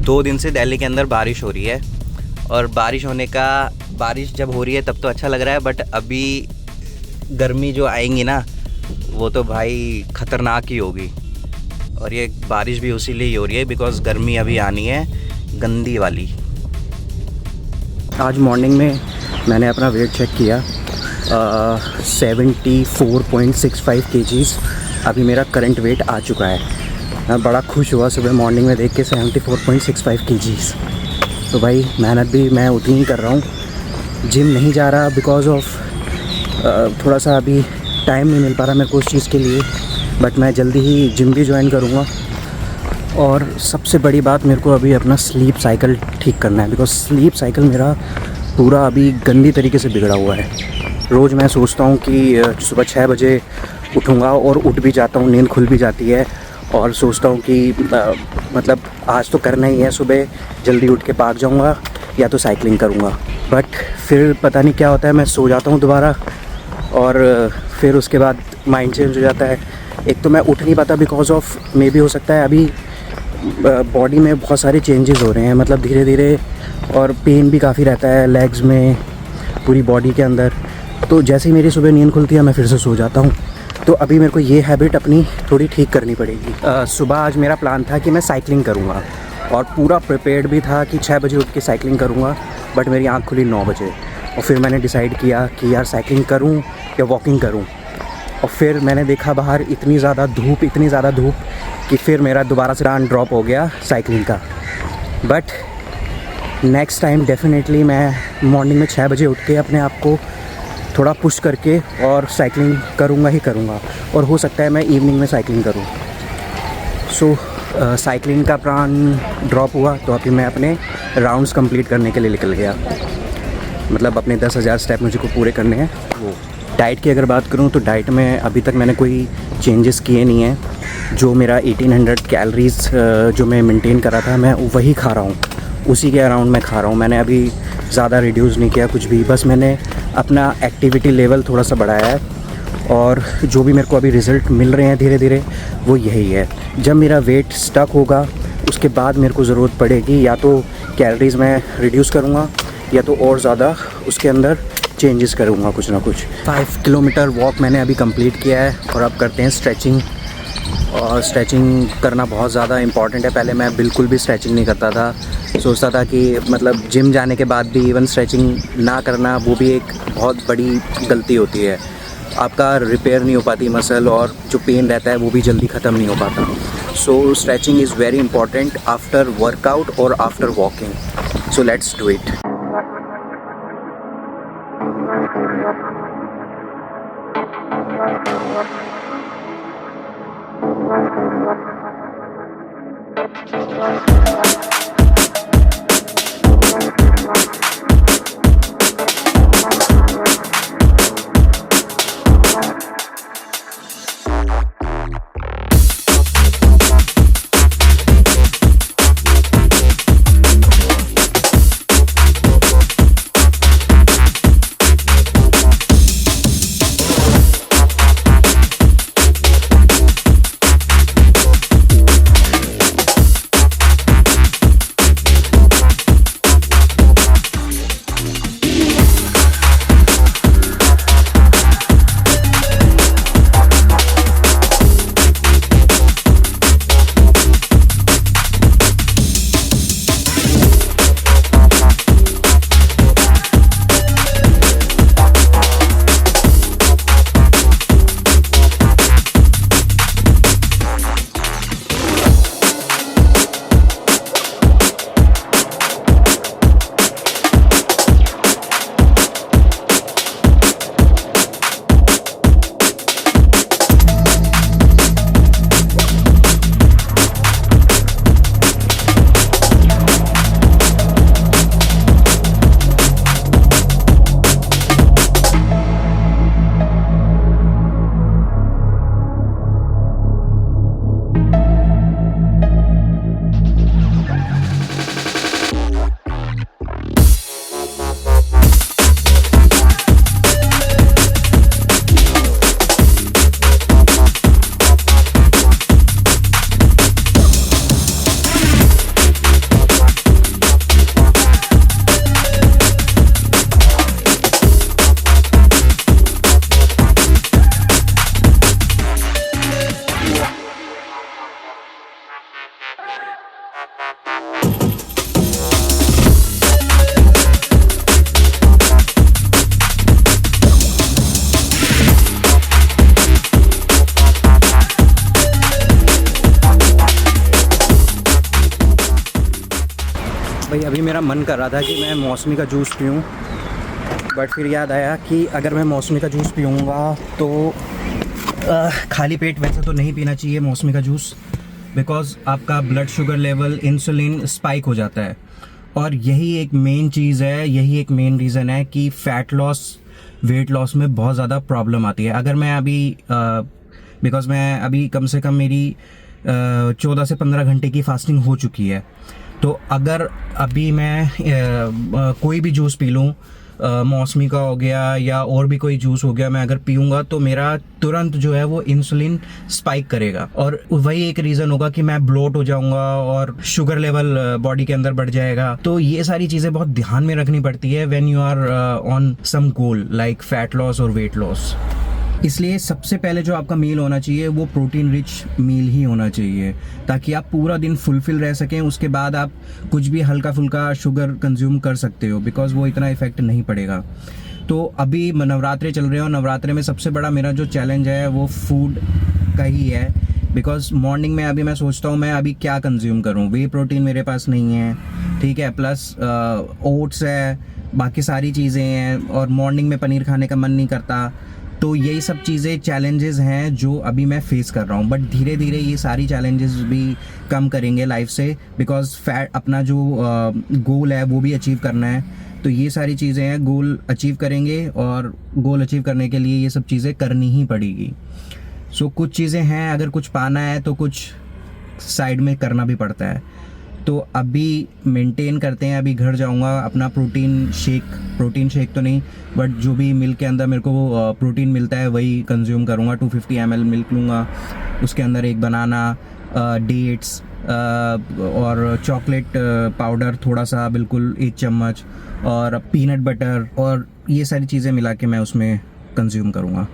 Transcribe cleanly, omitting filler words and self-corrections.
2 दिन से दिल्ली के अंदर बारिश हो रही है और बारिश जब हो रही है तब तो अच्छा लग रहा है, बट अभी गर्मी जो आएंगी ना वो तो भाई ख़तरनाक ही होगी। और ये बारिश भी उसी लिए ही हो रही है बिकॉज़ गर्मी अभी आनी है गंदी वाली। आज मॉर्निंग में मैंने अपना वेट चेक किया 74.65 kgs अभी मेरा करंट वेट आ चुका है। मैं बड़ा खुश हुआ सुबह मॉर्निंग में देख के 74.65 kgs। तो भाई मेहनत भी मैं उतनी ही कर रहा हूँ। जिम नहीं जा रहा बिकॉज़ ऑफ थोड़ा सा अभी टाइम नहीं मिल पा रहा मेरे को उस चीज़ के लिए, बट मैं जल्दी ही जिम भी ज्वाइन करूँगा। और सबसे बड़ी बात, मेरे को अभी अपना स्लीप साइकिल ठीक करना है बिकॉज़ स्लीप साइकिल मेरा पूरा अभी गंदी तरीके से बिगड़ा हुआ है। रोज़ मैं सोचता हूँ कि सुबह 6 बजे उठूँगा और उठ भी जाता हूँ, नींद खुल भी जाती है और सोचता हूँ कि मतलब आज तो करना ही है, सुबह जल्दी उठ के पार्क जाऊँगा या तो साइकिलिंग करूँगा। बट फिर पता नहीं क्या होता है, मैं सो जाता हूँ दोबारा और फिर उसके बाद माइंड चेंज हो जाता है। एक तो मैं उठ नहीं पाता बिकॉज़ ऑफ मे भी हो सकता है अभी बॉडी में बहुत सारे चेंजेस हो रहे हैं, मतलब धीरे धीरे, और पेन भी काफ़ी रहता है लेग्स में, पूरी बॉडी के अंदर। तो जैसे ही मेरी सुबह नींद खुलती है मैं फिर से सो जाता हूँ। तो अभी मेरे को ये हैबिट अपनी थोड़ी ठीक करनी पड़ेगी। सुबह आज मेरा प्लान था कि मैं साइकिलिंग करूँगा और पूरा प्रिपेयर्ड भी था कि 6 बजे उठ के साइकिलिंग करूँगा, बट मेरी आँख खुली 9 बजे। और फिर मैंने डिसाइड किया कि यार साइकिलिंग करूँ या वॉकिंग करूँ। और फिर मैंने देखा बाहर इतनी ज़्यादा धूप कि फिर मेरा दोबारा से प्लान ड्रॉप हो गया साइकिलिंग का। बट नेक्स्ट टाइम डेफिनेटली मैं मॉर्निंग में 6 बजे उठ के अपने आप को थोड़ा पुश करके और साइकिलिंग करूँगा और हो सकता है मैं इवनिंग में साइकिलिंग करूँ। सो साइकिलिंग का प्लान ड्रॉप हुआ तो अभी मैं अपने राउंड्स कंप्लीट करने के लिए निकल गया। मतलब अपने 10,000 स्टेप मुझे को पूरे करने हैं वो। डाइट की अगर बात करूँ तो डाइट में अभी तक मैंने कोई चेंजेस किए नहीं हैं। जो मेरा 1800 कैलोरीज़ जो मैं मेंटेन कर रहा था मैं वही खा रहा हूँ, उसी के अराउंड मैं खा रहा हूँ। मैंने अभी ज़्यादा रिड्यूस नहीं किया कुछ भी, बस मैंने अपना एक्टिविटी लेवल थोड़ा सा बढ़ाया है और जो भी मेरे को अभी रिज़ल्ट मिल रहे हैं धीरे धीरे वो यही है। जब मेरा वेट स्टक होगा उसके बाद मेरे को ज़रूरत पड़ेगी या तो कैलोरीज़ मैं रिड्यूस करूँगा या तो और ज़्यादा उसके अंदर चेंजेस करूँगा कुछ ना कुछ। 5 किलोमीटर वॉक मैंने अभी कंप्लीट किया है और अब करते हैं स्ट्रेचिंग। और स्ट्रेचिंग करना बहुत ज़्यादा इम्पॉर्टेंट है। पहले मैं बिल्कुल भी स्ट्रेचिंग नहीं करता था, सोचता था कि मतलब जिम जाने के बाद भी इवन स्ट्रेचिंग ना करना वो भी एक बहुत बड़ी गलती होती है। आपका रिपेयर नहीं हो पाती मसल और जो पेन रहता है वो भी जल्दी ख़त्म नहीं हो पाता। So stretching is very important after workout और after walking. So let's do it. अभी मेरा मन कर रहा था कि मैं मौसमी का जूस पीऊँ, बट फिर याद आया कि अगर मैं मौसमी का जूस पीऊँगा तो खाली पेट वैसे तो नहीं पीना चाहिए मौसमी का जूस, बिकॉज़ आपका blood sugar level, insulin spike हो जाता है। और यही एक मेन चीज़ है, यही एक मेन रीज़न है कि फ़ैट लॉस, वेट लॉस में बहुत ज़्यादा प्रॉब्लम आती है। अगर मैं अभी बिकॉज़ मैं अभी कम से कम मेरी 14 से 15 घंटे की फास्टिंग हो चुकी है, तो अगर अभी मैं कोई भी जूस पी लूँ, मौसमी का हो गया या और भी कोई जूस हो गया, मैं अगर पीऊँगा तो मेरा तुरंत जो है वो इंसुलिन स्पाइक करेगा, और वही एक रीज़न होगा कि मैं ब्लोट हो जाऊँगा और शुगर लेवल बॉडी के अंदर बढ़ जाएगा। तो ये सारी चीज़ें बहुत ध्यान में रखनी पड़ती है when you are on some goal like fat loss और वेट लॉस। इसलिए सबसे पहले जो आपका मील होना चाहिए वो प्रोटीन रिच मील ही होना चाहिए, ताकि आप पूरा दिन फुलफिल रह सकें। उसके बाद आप कुछ भी हल्का फुल्का शुगर कंज्यूम कर सकते हो, बिकॉज वो इतना इफेक्ट नहीं पड़ेगा। तो अभी नवरात्रे चल रहे हो, नवरात्रे में सबसे बड़ा मेरा जो चैलेंज है वो फूड का ही है, बिकॉज मॉर्निंग में अभी मैं सोचता हूँ मैं अभी क्या कंज्यूम करूँ। वे प्रोटीन मेरे पास नहीं है, ठीक है, प्लस ओट्स है, बाकी सारी चीज़ें हैं, और मॉर्निंग में पनीर खाने का मन नहीं करता। तो यही सब चीज़ें चैलेंजेस हैं जो अभी मैं फेस कर रहा हूँ, बट धीरे धीरे ये सारी चैलेंजेस भी कम करेंगे लाइफ से, बिकॉज फैट अपना जो गोल है वो भी अचीव करना है। तो ये सारी चीज़ें हैं, गोल अचीव करेंगे, और गोल अचीव करने के लिए ये सब चीज़ें करनी ही पड़ेगी। सो कुछ चीज़ें हैं, अगर कुछ पाना है तो कुछ साइड में करना भी पड़ता है। तो अभी मेंटेन करते हैं, अभी घर जाऊंगा, अपना प्रोटीन शेक तो नहीं, बट जो भी मिल्क के अंदर मेरे को प्रोटीन मिलता है वही कंज्यूम करूंगा। 250 ml मिल्क लूँगा, उसके अंदर एक बनाना, डेट्स और चॉकलेट पाउडर थोड़ा सा, बिल्कुल 1 चम्मच, और पीनट बटर, और ये सारी चीज़ें मिला के मैं उसमें कंज्यूम करूँगा।